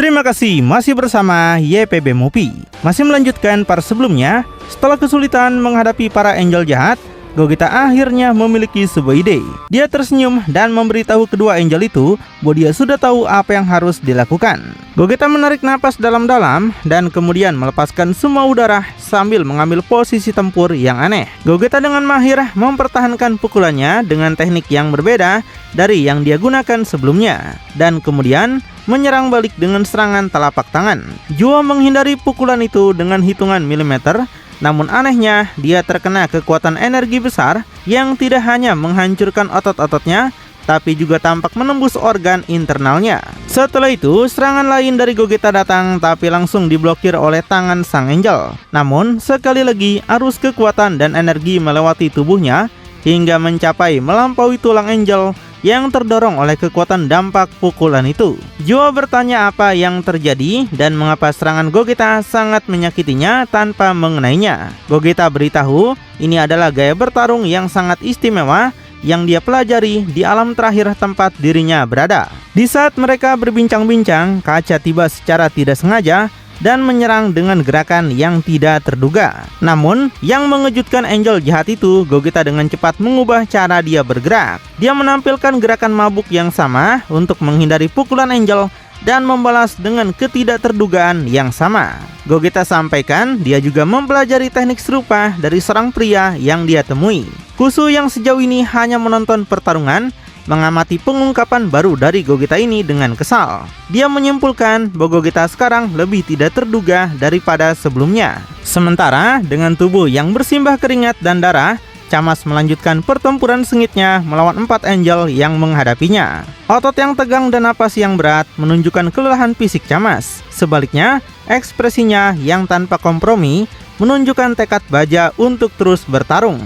Terima kasih masih bersama YPB Movie. Masih melanjutkan part sebelumnya. Setelah kesulitan menghadapi para angel jahat, Gogeta akhirnya memiliki sebuah ide. Dia tersenyum dan memberitahu kedua angel itu bahwa dia sudah tahu apa yang harus dilakukan. Gogeta menarik napas dalam-dalam dan kemudian melepaskan semua udara sambil mengambil posisi tempur yang aneh. Gogeta dengan mahir mempertahankan pukulannya dengan teknik yang berbeda dari yang dia gunakan sebelumnya, dan kemudian menyerang balik dengan serangan telapak tangan. Juo menghindari pukulan itu dengan hitungan milimeter. Namun anehnya, dia terkena kekuatan energi besar yang tidak hanya menghancurkan otot-ototnya, tapi juga tampak menembus organ internalnya. Setelah itu, serangan lain dari Gogeta datang, tapi langsung diblokir oleh tangan sang angel. Namun, sekali lagi arus kekuatan dan energi melewati tubuhnya hingga mencapai melampaui tulang angel yang terdorong oleh kekuatan dampak pukulan itu. Juo bertanya apa yang terjadi dan mengapa serangan Gogeta sangat menyakitinya tanpa mengenainya. Gogeta beritahu ini adalah gaya bertarung yang sangat istimewa yang dia pelajari di alam terakhir tempat dirinya berada. Di saat mereka berbincang-bincang, Kaca tiba secara tidak sengaja dan menyerang dengan gerakan yang tidak terduga. Namun, yang mengejutkan angel jahat itu, Gogeta dengan cepat mengubah cara dia bergerak. Dia menampilkan gerakan mabuk yang sama untuk menghindari pukulan angel dan membalas dengan ketidakterdugaan yang sama. Gogeta sampaikan dia juga mempelajari teknik serupa dari seorang pria yang dia temui. Kusu yang sejauh ini hanya menonton pertarungan, mengamati pengungkapan baru dari Gogeta ini dengan kesal. Dia menyimpulkan bahwa Gogeta sekarang lebih tidak terduga daripada sebelumnya. Sementara dengan tubuh yang bersimbah keringat dan darah, Camas melanjutkan pertempuran sengitnya melawan 4 angel yang menghadapinya. Otot yang tegang dan napas yang berat menunjukkan kelelahan fisik Camas. Sebaliknya, ekspresinya yang tanpa kompromi menunjukkan tekad baja untuk terus bertarung.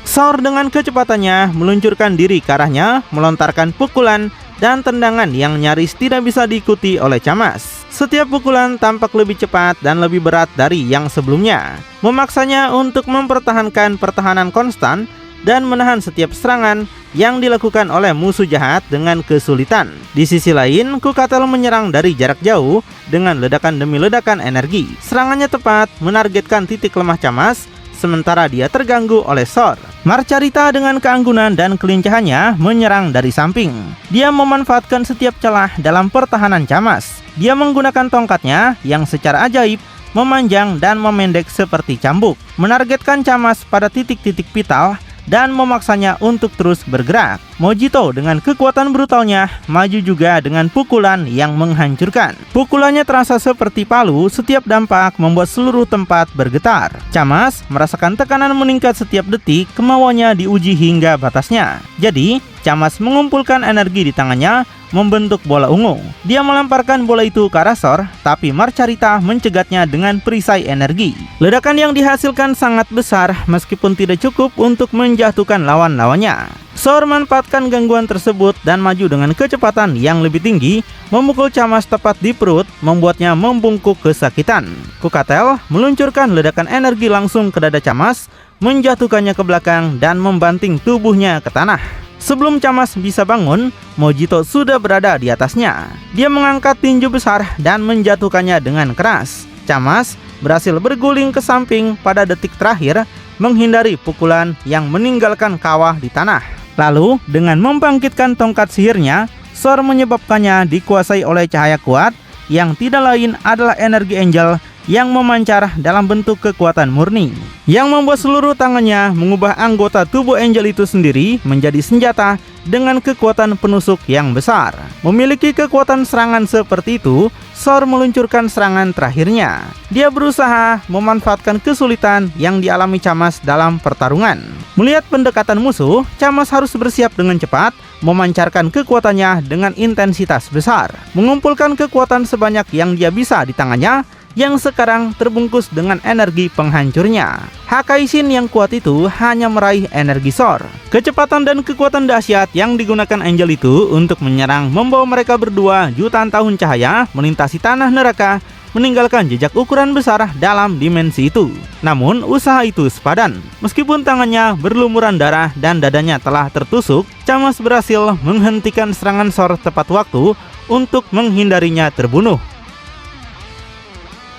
Saur dengan kecepatannya meluncurkan diri ke arahnya, melontarkan pukulan dan tendangan yang nyaris tidak bisa diikuti oleh Camas. Setiap pukulan tampak lebih cepat dan lebih berat dari yang sebelumnya, memaksanya untuk mempertahankan pertahanan konstan dan menahan setiap serangan yang dilakukan oleh musuh jahat dengan kesulitan. Di sisi lain, Kukatel menyerang dari jarak jauh dengan ledakan demi ledakan energi. Serangannya tepat menargetkan titik lemah Camas, sementara dia terganggu oleh Saur. Marcarita dengan keanggunan dan kelincahannya menyerang dari samping. Dia memanfaatkan setiap celah dalam pertahanan Camas. Dia menggunakan tongkatnya yang secara ajaib memanjang dan memendek seperti cambuk, menargetkan Camas pada titik-titik vital dan memaksanya untuk terus bergerak. Mojito dengan kekuatan brutalnya maju juga dengan pukulan yang menghancurkan. Pukulannya terasa seperti palu, setiap dampak membuat seluruh tempat bergetar. Camas merasakan tekanan meningkat setiap detik, kemauannya diuji hingga batasnya. Jadi, Camas mengumpulkan energi di tangannya, membentuk bola ungu. Dia melemparkan bola itu ke arah Saur, tapi Marcarita mencegatnya dengan perisai energi. Ledakan yang dihasilkan sangat besar meskipun tidak cukup untuk menjatuhkan lawan-lawannya. Saur memanfaatkan gangguan tersebut dan maju dengan kecepatan yang lebih tinggi, memukul Camas tepat di perut, membuatnya membungkuk kesakitan. Kukatel meluncurkan ledakan energi langsung ke dada Camas, menjatuhkannya ke belakang dan membanting tubuhnya ke tanah. Sebelum Camas bisa bangun, Mojito sudah berada di atasnya. Dia mengangkat tinju besar dan menjatuhkannya dengan keras. Camas berhasil berguling ke samping pada detik terakhir, menghindari pukulan yang meninggalkan kawah di tanah. Lalu, dengan membangkitkan tongkat sihirnya, Saur menyebabkannya dikuasai oleh cahaya kuat yang tidak lain adalah energi angel yang memancar dalam bentuk kekuatan murni, yang membuat seluruh tangannya mengubah anggota tubuh angel itu sendiri menjadi senjata dengan kekuatan penusuk yang besar. Memiliki kekuatan serangan seperti itu, Saur meluncurkan serangan terakhirnya. Dia berusaha memanfaatkan kesulitan yang dialami Camas dalam pertarungan. Melihat pendekatan musuh, Camas harus bersiap dengan cepat, memancarkan kekuatannya dengan intensitas besar, mengumpulkan kekuatan sebanyak yang dia bisa di tangannya, yang sekarang terbungkus dengan energi penghancurnya. Hakaishin yang kuat itu hanya meraih energi Saur. Kecepatan dan kekuatan dahsyat yang digunakan angel itu untuk menyerang membawa mereka berdua jutaan tahun cahaya melintasi tanah neraka, meninggalkan jejak ukuran besar dalam dimensi itu. Namun usaha itu sepadan. Meskipun tangannya berlumuran darah dan dadanya telah tertusuk, Camas berhasil menghentikan serangan Saur tepat waktu untuk menghindarinya terbunuh.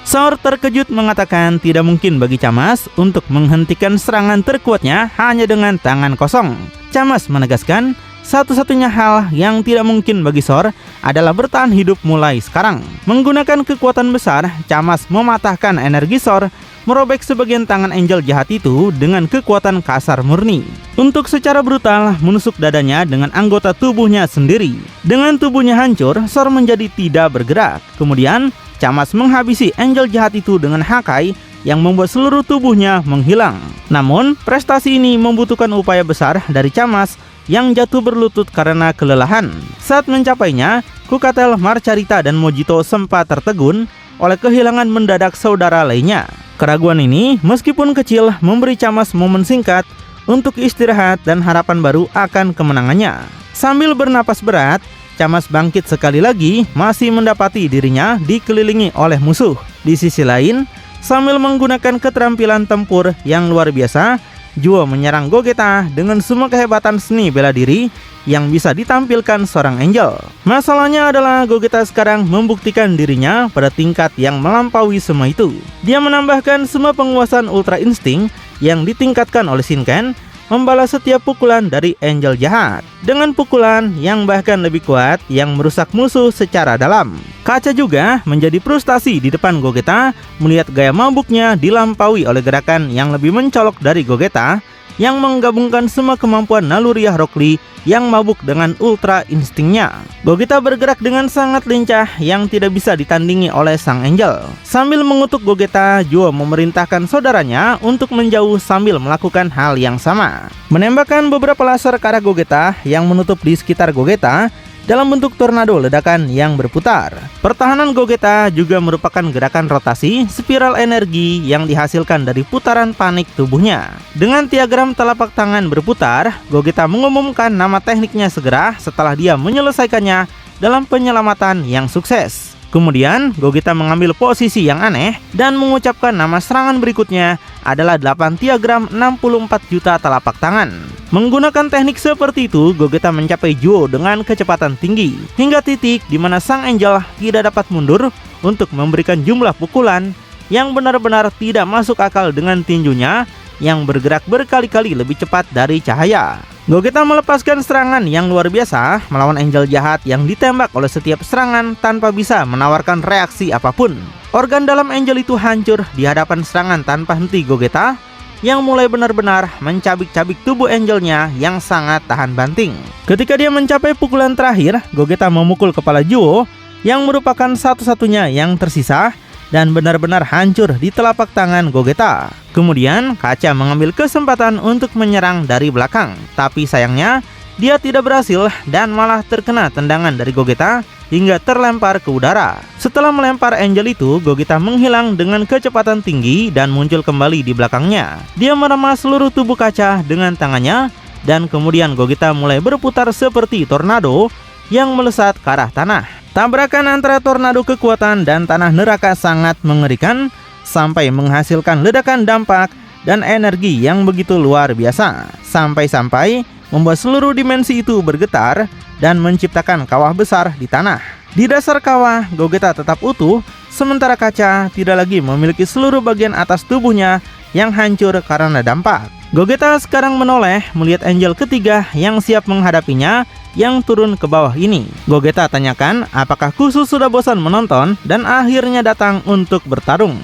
Zoro terkejut mengatakan tidak mungkin bagi Camas untuk menghentikan serangan terkuatnya hanya dengan tangan kosong. Camas menegaskan satu-satunya hal yang tidak mungkin bagi Zoro adalah bertahan hidup mulai sekarang. Menggunakan kekuatan besar, Camas mematahkan energi Zoro, merobek sebagian tangan Angel jahat itu dengan kekuatan kasar murni. Untuk secara brutal menusuk dadanya dengan anggota tubuhnya sendiri. Dengan tubuhnya hancur, Zoro menjadi tidak bergerak. Kemudian Camas menghabisi Angel jahat itu dengan Hakai yang membuat seluruh tubuhnya menghilang. Namun, prestasi ini membutuhkan upaya besar dari Camas yang jatuh berlutut karena kelelahan. Saat mencapainya, Kukatel, Marcarita, dan Mojito sempat tertegun oleh kehilangan mendadak saudara lainnya. Keraguan ini, meskipun kecil, memberi Camas momen singkat untuk istirahat dan harapan baru akan kemenangannya. Sambil bernapas berat, Camas bangkit sekali lagi, masih mendapati dirinya dikelilingi oleh musuh. Di sisi lain, sambil menggunakan keterampilan tempur yang luar biasa, Zuo menyerang Gogeta dengan semua kehebatan seni bela diri yang bisa ditampilkan seorang Angel. Masalahnya adalah Gogeta sekarang membuktikan dirinya pada tingkat yang melampaui semua itu. Dia menambahkan semua penguasaan Ultra Instinct yang ditingkatkan oleh Shinken, membalas setiap pukulan dari Angel jahat dengan pukulan yang bahkan lebih kuat yang merusak musuh secara dalam. Kaca juga menjadi frustasi di depan Gogeta melihat gaya mabuknya dilampaui oleh gerakan yang lebih mencolok dari Gogeta yang menggabungkan semua kemampuan naluriah Rock Lee yang mabuk dengan ultra instingnya. Gogeta bergerak dengan sangat lincah yang tidak bisa ditandingi oleh sang Angel. Sambil mengutuk Gogeta, Zuo memerintahkan saudaranya untuk menjauh sambil melakukan hal yang sama. Menembakkan beberapa laser ke arah Gogeta yang menutup di sekitar Gogeta dalam bentuk tornado ledakan yang berputar. Pertahanan Gogeta juga merupakan gerakan rotasi spiral energi yang dihasilkan dari putaran panik tubuhnya. Dengan diagram telapak tangan berputar, Gogeta mengumumkan nama tekniknya segera setelah dia menyelesaikannya dalam penyelamatan yang sukses. Kemudian Gogeta mengambil posisi yang aneh dan mengucapkan nama serangan berikutnya adalah 8 diagram 64 juta telapak tangan. Menggunakan teknik seperti itu, Gogeta mencapai Zuo dengan kecepatan tinggi hingga titik di mana sang Angel tidak dapat mundur untuk memberikan jumlah pukulan yang benar-benar tidak masuk akal dengan tinjunya yang bergerak berkali-kali lebih cepat dari cahaya. Gogeta melepaskan serangan yang luar biasa melawan Angel jahat yang ditembak oleh setiap serangan tanpa bisa menawarkan reaksi apapun. Organ dalam Angel itu hancur di hadapan serangan tanpa henti Gogeta yang mulai benar-benar mencabik-cabik tubuh Angelnya yang sangat tahan banting. Ketika dia mencapai pukulan terakhir, Gogeta memukul kepala Zuo yang merupakan satu-satunya yang tersisa dan benar-benar hancur di telapak tangan Gogeta. Kemudian Kaca mengambil kesempatan untuk menyerang dari belakang, tapi sayangnya dia tidak berhasil dan malah terkena tendangan dari Gogeta hingga terlempar ke udara. Setelah melempar Angel itu, Gogeta menghilang dengan kecepatan tinggi dan muncul kembali di belakangnya. Dia meremas seluruh tubuh Kaca dengan tangannya dan kemudian Gogeta mulai berputar seperti tornado yang melesat ke arah tanah. Tabrakan antara tornado kekuatan dan tanah neraka sangat mengerikan sampai menghasilkan ledakan dampak dan energi yang begitu luar biasa. Sampai-sampai membuat seluruh dimensi itu bergetar dan menciptakan kawah besar di tanah. Di dasar kawah, Gogeta tetap utuh, sementara Kaca tidak lagi memiliki seluruh bagian atas tubuhnya yang hancur karena dampak. Gogeta sekarang menoleh melihat Angel ketiga yang siap menghadapinya yang turun ke bawah ini. Gogeta tanyakan apakah Kusu sudah bosan menonton dan akhirnya datang untuk bertarung.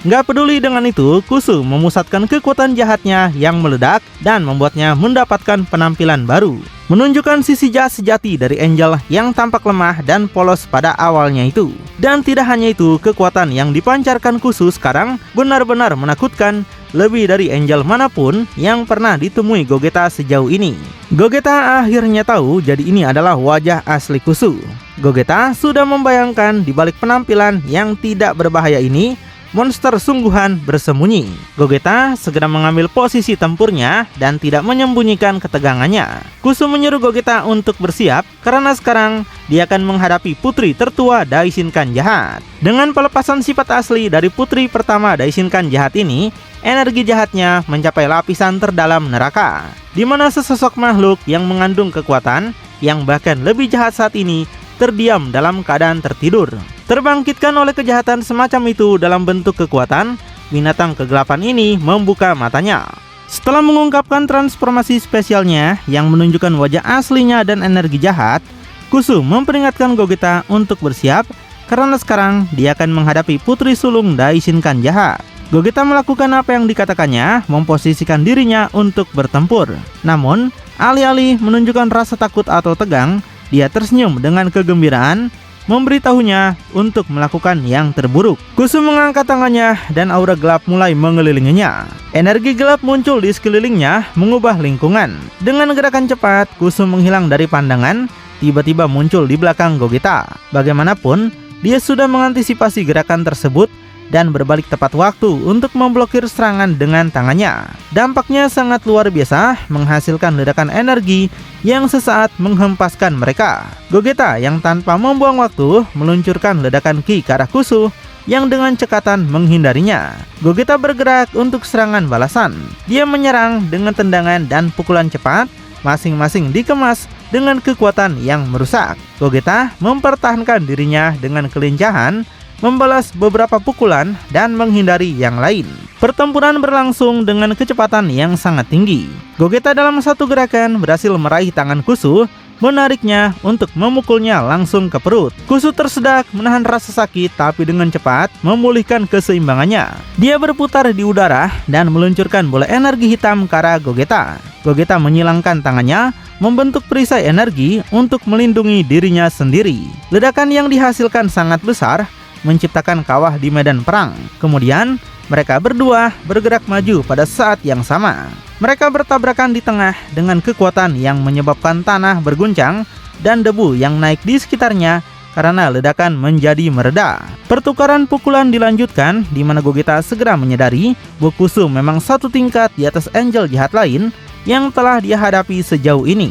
Gak peduli dengan itu, Kusu memusatkan kekuatan jahatnya yang meledak dan membuatnya mendapatkan penampilan baru, menunjukkan sisi jahat sejati dari Angel yang tampak lemah dan polos pada awalnya itu. Dan tidak hanya itu, kekuatan yang dipancarkan Kusu sekarang benar-benar menakutkan, lebih dari Angel manapun yang pernah ditemui Gogeta sejauh ini. Gogeta akhirnya tahu jadi ini adalah wajah asli Kusu. Gogeta sudah membayangkan di balik penampilan yang tidak berbahaya ini monster sungguhan bersembunyi. Gogeta segera mengambil posisi tempurnya dan tidak menyembunyikan ketegangannya. Kusu menyuruh Gogeta untuk bersiap karena sekarang dia akan menghadapi putri tertua Daishinkan jahat. Dengan pelepasan sifat asli dari putri pertama Daishinkan jahat ini, energi jahatnya mencapai lapisan terdalam neraka, di mana sesosok makhluk yang mengandung kekuatan yang bahkan lebih jahat saat ini terdiam dalam keadaan tertidur. Terbangkitkan oleh kejahatan semacam itu dalam bentuk kekuatan, binatang kegelapan ini membuka matanya. Setelah mengungkapkan transformasi spesialnya yang menunjukkan wajah aslinya dan energi jahat, Kusu memperingatkan Gogeta untuk bersiap karena sekarang dia akan menghadapi Putri Sulung Daishinkan jahat. Gogeta melakukan apa yang dikatakannya, memposisikan dirinya untuk bertempur. Namun, alih-alih menunjukkan rasa takut atau tegang, dia tersenyum dengan kegembiraan, memberitahunya untuk melakukan yang terburuk. Kusu mengangkat tangannya dan aura gelap mulai mengelilinginya. Energi gelap muncul di sekelilingnya, mengubah lingkungan. Dengan gerakan cepat, Kusu menghilang dari pandangan, tiba-tiba muncul di belakang Gogeta. Bagaimanapun, dia sudah mengantisipasi gerakan tersebut dan berbalik tepat waktu untuk memblokir serangan dengan tangannya. Dampaknya sangat luar biasa, menghasilkan ledakan energi yang sesaat menghempaskan mereka. Gogeta yang tanpa membuang waktu meluncurkan ledakan ki ke arah Kusu yang dengan cekatan menghindarinya. Gogeta bergerak untuk serangan balasan. Dia menyerang dengan tendangan dan pukulan cepat, masing-masing dikemas dengan kekuatan yang merusak. Gogeta mempertahankan dirinya dengan kelincahan, membalas beberapa pukulan dan menghindari yang lain. Pertempuran berlangsung dengan kecepatan yang sangat tinggi. Gogeta dalam satu gerakan berhasil meraih tangan Kusu, menariknya untuk memukulnya langsung ke perut. Kusu tersedak menahan rasa sakit tapi dengan cepat memulihkan keseimbangannya. Dia berputar di udara dan meluncurkan bola energi hitam ke arah Gogeta. Gogeta menyilangkan tangannya, membentuk perisai energi untuk melindungi dirinya sendiri. Ledakan yang dihasilkan sangat besar, menciptakan kawah di medan perang. Kemudian, mereka berdua bergerak maju pada saat yang sama. Mereka bertabrakan di tengah dengan kekuatan yang menyebabkan tanah berguncang dan debu yang naik di sekitarnya karena ledakan menjadi mereda. Pertukaran pukulan dilanjutkan di mana Gogeta segera menyadari bahwa Kusu memang satu tingkat di atas Angel jahat lain yang telah dia hadapi sejauh ini.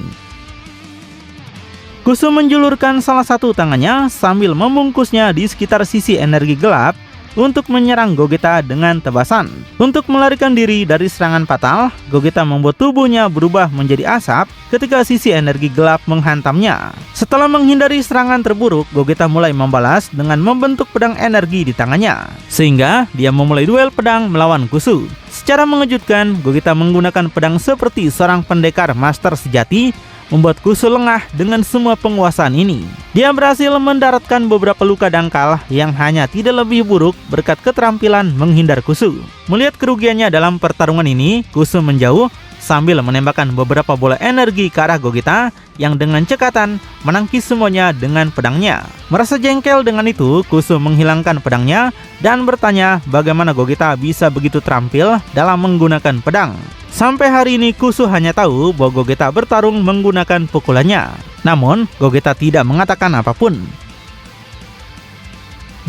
Kusu menjulurkan salah satu tangannya sambil membungkusnya di sekitar sisi energi gelap untuk menyerang Gogeta dengan tebasan. Untuk melarikan diri dari serangan fatal, Gogeta membuat tubuhnya berubah menjadi asap ketika sisi energi gelap menghantamnya. Setelah menghindari serangan terburuk, Gogeta mulai membalas dengan membentuk pedang energi di tangannya, sehingga dia memulai duel pedang melawan Kusu. Secara mengejutkan, Gogeta menggunakan pedang seperti seorang pendekar master sejati, membuat Kusu lengah dengan semua penguasaan ini. Dia berhasil mendaratkan beberapa luka dangkal yang hanya tidak lebih buruk berkat keterampilan menghindar Kusu. Melihat kerugiannya dalam pertarungan ini, Kusu menjauh sambil menembakkan beberapa bola energi ke arah Gogeta yang dengan cekatan menangkis semuanya dengan pedangnya. Merasa jengkel dengan itu, Kusu menghilangkan pedangnya dan bertanya bagaimana Gogeta bisa begitu terampil dalam menggunakan pedang. Sampai hari ini Kusu hanya tahu bahwa Gogeta bertarung menggunakan pukulannya. Namun, Gogeta tidak mengatakan apapun.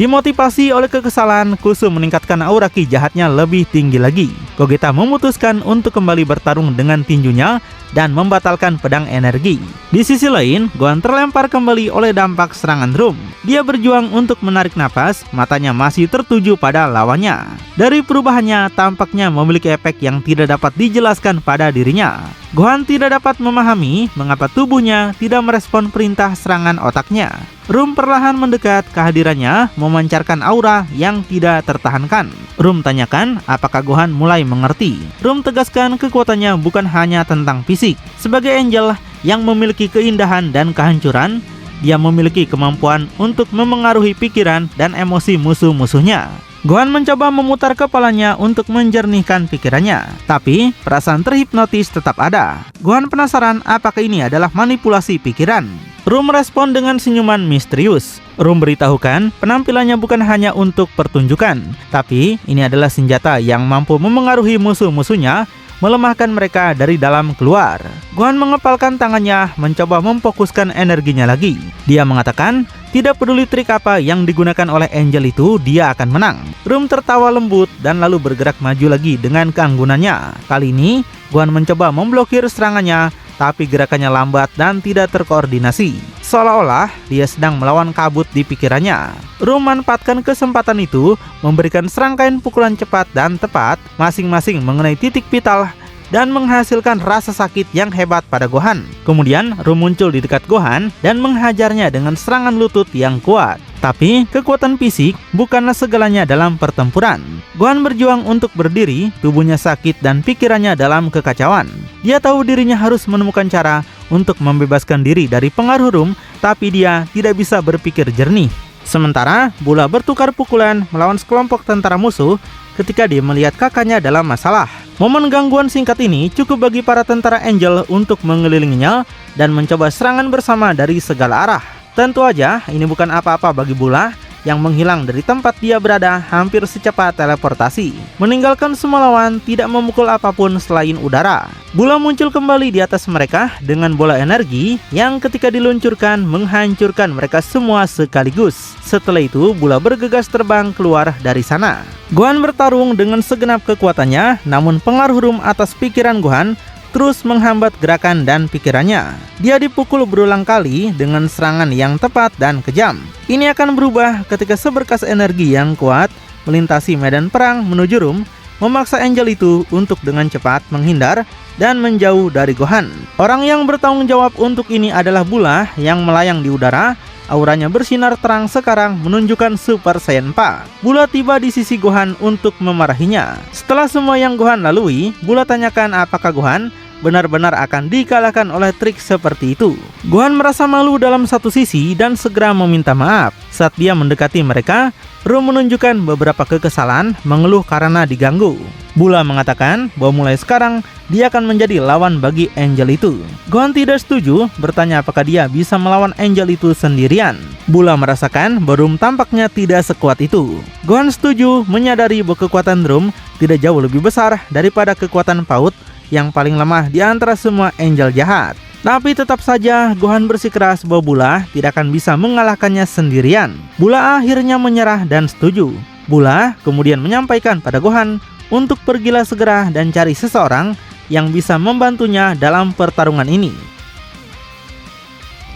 Dimotivasi oleh kekesalan, Kusu meningkatkan aura ki jahatnya lebih tinggi lagi. Gogeta memutuskan untuk kembali bertarung dengan tinjunya dan membatalkan pedang energi. Di sisi lain, Gohan terlempar kembali oleh dampak serangan Drum. Dia berjuang untuk menarik napas, matanya masih tertuju pada lawannya. Dari perubahannya, tampaknya memiliki efek yang tidak dapat dijelaskan pada dirinya. Gohan tidak dapat memahami mengapa tubuhnya tidak merespon perintah serangan otaknya. Rum perlahan mendekat, kehadirannya memancarkan aura yang tidak tertahankan. Rum tanyakan apakah Gohan mulai mengerti. Rum tegaskan kekuatannya bukan hanya tentang fisik. Sebagai Angel yang memiliki keindahan dan kehancuran, dia memiliki kemampuan untuk memengaruhi pikiran dan emosi musuh-musuhnya. Gohan mencoba memutar kepalanya untuk menjernihkan pikirannya, tapi perasaan terhipnotis tetap ada. Gohan penasaran apakah ini adalah manipulasi pikiran. Rum merespon dengan senyuman misterius. Rum beritahukan penampilannya bukan hanya untuk pertunjukan, tapi ini adalah senjata yang mampu memengaruhi musuh-musuhnya, melemahkan mereka dari dalam keluar. Gohan mengepalkan tangannya, mencoba memfokuskan energinya lagi. Dia mengatakan, tidak peduli trik apa yang digunakan oleh Angel itu, dia akan menang. Rum tertawa lembut dan lalu bergerak maju lagi dengan keanggunannya. Kali ini, Gohan mencoba memblokir serangannya, tapi gerakannya lambat dan tidak terkoordinasi. Seolah-olah dia sedang melawan kabut di pikirannya. Rum memanfaatkan kesempatan itu, memberikan serangkaian pukulan cepat dan tepat, masing-masing mengenai titik vital dan menghasilkan rasa sakit yang hebat pada Gohan. Kemudian Rum muncul di dekat Gohan dan menghajarnya dengan serangan lutut yang kuat. Tapi kekuatan fisik bukanlah segalanya dalam pertempuran. Gohan berjuang untuk berdiri, tubuhnya sakit dan pikirannya dalam kekacauan. Dia tahu dirinya harus menemukan cara untuk membebaskan diri dari pengaruh Rum, tapi dia tidak bisa berpikir jernih. Sementara Bula bertukar pukulan melawan sekelompok tentara musuh ketika dia melihat kakaknya dalam masalah. Momen gangguan singkat ini cukup bagi para tentara Angel untuk mengelilinginya dan mencoba serangan bersama dari segala arah. Tentu aja ini bukan apa-apa bagi Bula yang menghilang dari tempat dia berada hampir secepat teleportasi, meninggalkan semua lawan, tidak memukul apapun selain udara. Bula muncul kembali di atas mereka dengan bola energi yang ketika diluncurkan menghancurkan mereka semua sekaligus. Setelah itu Bula bergegas terbang keluar dari sana. Gohan bertarung dengan segenap kekuatannya, namun pengaruh Rum atas pikiran Gohan terus menghambat gerakan dan pikirannya. Dia dipukul berulang kali dengan serangan yang tepat dan kejam. Ini akan berubah ketika seberkas energi yang kuat melintasi medan perang menuju Rum, memaksa Angel itu untuk dengan cepat menghindar dan menjauh dari Gohan. Orang yang bertanggung jawab untuk ini adalah Bula yang melayang di udara. Auranya bersinar terang sekarang menunjukkan Super Saiyan 4. Bula tiba di sisi Gohan untuk memarahinya. Setelah semua yang Gohan lalui, Bula tanyakan apakah Gohan benar-benar akan dikalahkan oleh trik seperti itu. Gohan merasa malu dalam satu sisi dan segera meminta maaf. Saat dia mendekati mereka, Rum menunjukkan beberapa kekesalan, mengeluh karena diganggu. Bula mengatakan bahwa mulai sekarang dia akan menjadi lawan bagi Angel itu. Gohan tidak setuju, bertanya apakah dia bisa melawan Angel itu sendirian. Bula merasakan bahwa Rum tampaknya tidak sekuat itu. Gohan setuju, menyadari bahwa kekuatan Rum tidak jauh lebih besar daripada kekuatan PAUD yang paling lemah di antara semua Angel jahat. Tapi tetap saja Gohan bersikeras bahwa Bula tidak akan bisa mengalahkannya sendirian. Bula akhirnya menyerah dan setuju. Bula kemudian menyampaikan pada Gohan untuk pergilah segera dan cari seseorang yang bisa membantunya dalam pertarungan ini.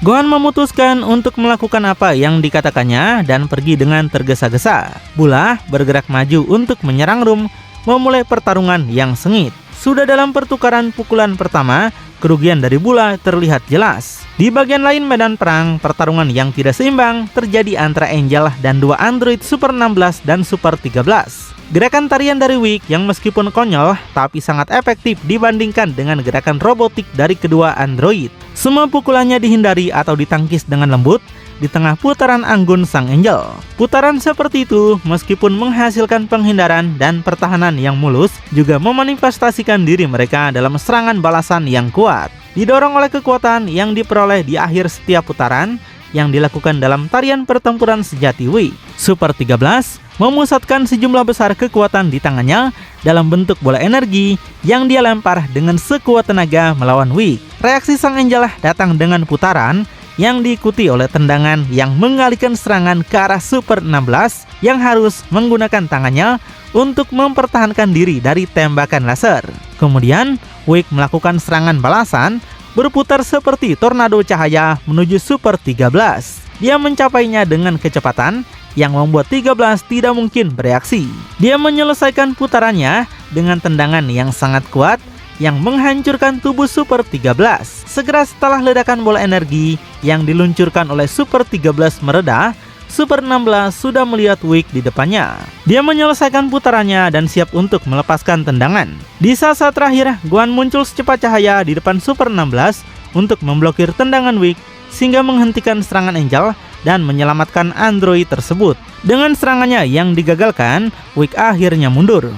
Gohan memutuskan untuk melakukan apa yang dikatakannya dan pergi dengan tergesa-gesa. Bula bergerak maju untuk menyerang Rum, memulai pertarungan yang sengit. Sudah dalam pertukaran pukulan pertama, kerugian dari Bula terlihat jelas. Di bagian lain medan perang, pertarungan yang tidak seimbang terjadi antara Angel dan dua android Super 16 dan Super 13. Gerakan tarian dari Wick yang meskipun konyol tapi sangat efektif dibandingkan dengan gerakan robotik dari kedua android. Semua pukulannya dihindari atau ditangkis dengan lembut di tengah putaran anggun sang Angel. Putaran seperti itu meskipun menghasilkan penghindaran dan pertahanan yang mulus, juga memanifestasikan diri mereka dalam serangan balasan yang kuat. Didorong oleh kekuatan yang diperoleh di akhir setiap putaran yang dilakukan dalam tarian pertempuran sejati Wick, Super 13 memusatkan sejumlah besar kekuatan di tangannya dalam bentuk bola energi yang dia lempar dengan sekuat tenaga melawan Wick. Reaksi sang Angel datang dengan putaran yang diikuti oleh tendangan yang mengalihkan serangan ke arah Super 16 yang harus menggunakan tangannya untuk mempertahankan diri dari tembakan laser. Kemudian, Wick melakukan serangan balasan berputar seperti tornado cahaya menuju Super 13. Dia mencapainya dengan kecepatan yang membuat 13 tidak mungkin bereaksi. Dia menyelesaikan putarannya dengan tendangan yang sangat kuat yang menghancurkan tubuh Super 13. Segera setelah ledakan bola energi yang diluncurkan oleh Super 13 mereda, Super 16 sudah melihat Wick di depannya. Dia menyelesaikan putarannya dan siap untuk melepaskan tendangan. Di saat-saat terakhir, Gohan muncul secepat cahaya di depan Super 16 untuk memblokir tendangan Wick sehingga menghentikan serangan Angel dan menyelamatkan android tersebut. Dengan serangannya yang digagalkan, Wick akhirnya mundur.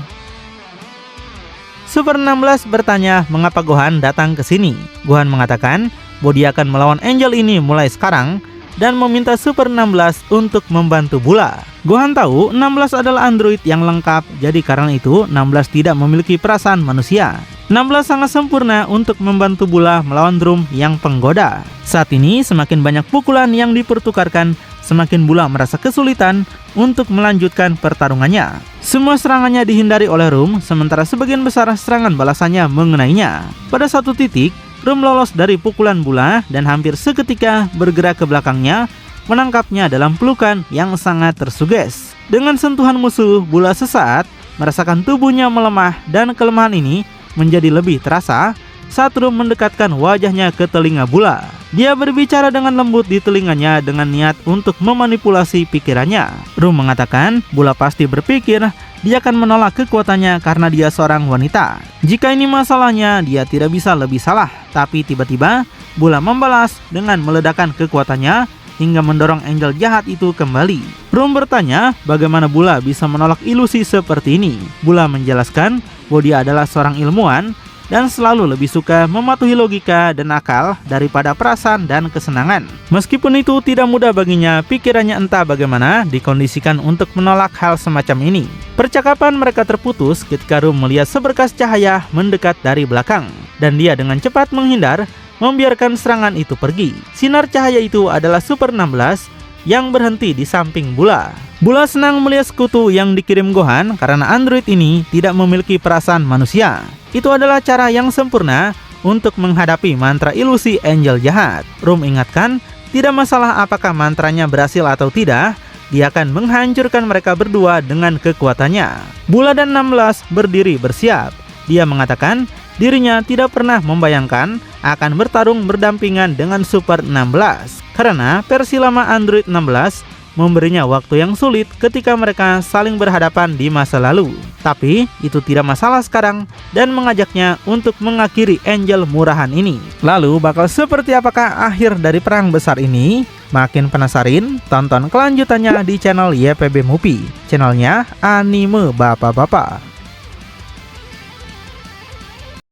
Super 16 bertanya mengapa Gohan datang ke sini. Gohan mengatakan bahwa dia akan melawan Angel ini mulai sekarang dan meminta Super 16 untuk membantu Bula. Gohan tahu 16 adalah android yang lengkap, jadi karena itu 16 tidak memiliki perasaan manusia. 16 sangat sempurna untuk membantu Bula melawan Drum yang penggoda. Saat ini semakin banyak pukulan yang dipertukarkan, semakin Bula merasa kesulitan untuk melanjutkan pertarungannya. Semua serangannya dihindari oleh Rum, sementara sebagian besar serangan balasannya mengenainya. Pada satu titik, Rum lolos dari pukulan Bula dan hampir seketika bergerak ke belakangnya, menangkapnya dalam pelukan yang sangat tersuges. Dengan sentuhan musuh, Bula sesaat merasakan tubuhnya melemah dan kelemahan ini menjadi lebih terasa saat Rum mendekatkan wajahnya ke telinga Bula. Dia berbicara dengan lembut di telinganya dengan niat untuk memanipulasi pikirannya. Rum mengatakan Bula pasti berpikir dia akan menolak kekuatannya karena dia seorang wanita. Jika ini masalahnya, dia tidak bisa lebih salah. Tapi tiba-tiba Bula membalas dengan meledakkan kekuatannya hingga mendorong Angel jahat itu kembali. Rum bertanya bagaimana Bula bisa menolak ilusi seperti ini. Bula menjelaskan bahwa dia adalah seorang ilmuwan dan selalu lebih suka mematuhi logika dan akal daripada perasaan dan kesenangan. Meskipun itu tidak mudah baginya, pikirannya entah bagaimana dikondisikan untuk menolak hal semacam ini. Percakapan mereka terputus ketika Rum melihat seberkas cahaya mendekat dari belakang, dan dia dengan cepat menghindar, membiarkan serangan itu pergi. Sinar cahaya itu adalah Super 16 yang berhenti di samping Bula. Bula senang melihat sekutu yang dikirim Gohan karena android ini tidak memiliki perasaan manusia. Itu adalah cara yang sempurna untuk menghadapi mantra ilusi Angel jahat. Rum ingatkan, tidak masalah apakah mantranya berhasil atau tidak, dia akan menghancurkan mereka berdua dengan kekuatannya. Bula dan 16 berdiri bersiap. Dia mengatakan dirinya tidak pernah membayangkan akan bertarung berdampingan dengan Super 16 karena versi lama Android 16 memberinya waktu yang sulit ketika mereka saling berhadapan di masa lalu. Tapi itu tidak masalah sekarang dan mengajaknya untuk mengakhiri Angel murahan ini. Lalu bakal seperti apakah akhir dari perang besar ini? Makin penasaran? Tonton kelanjutannya di channel YPB Movie, channelnya anime bapak-bapak.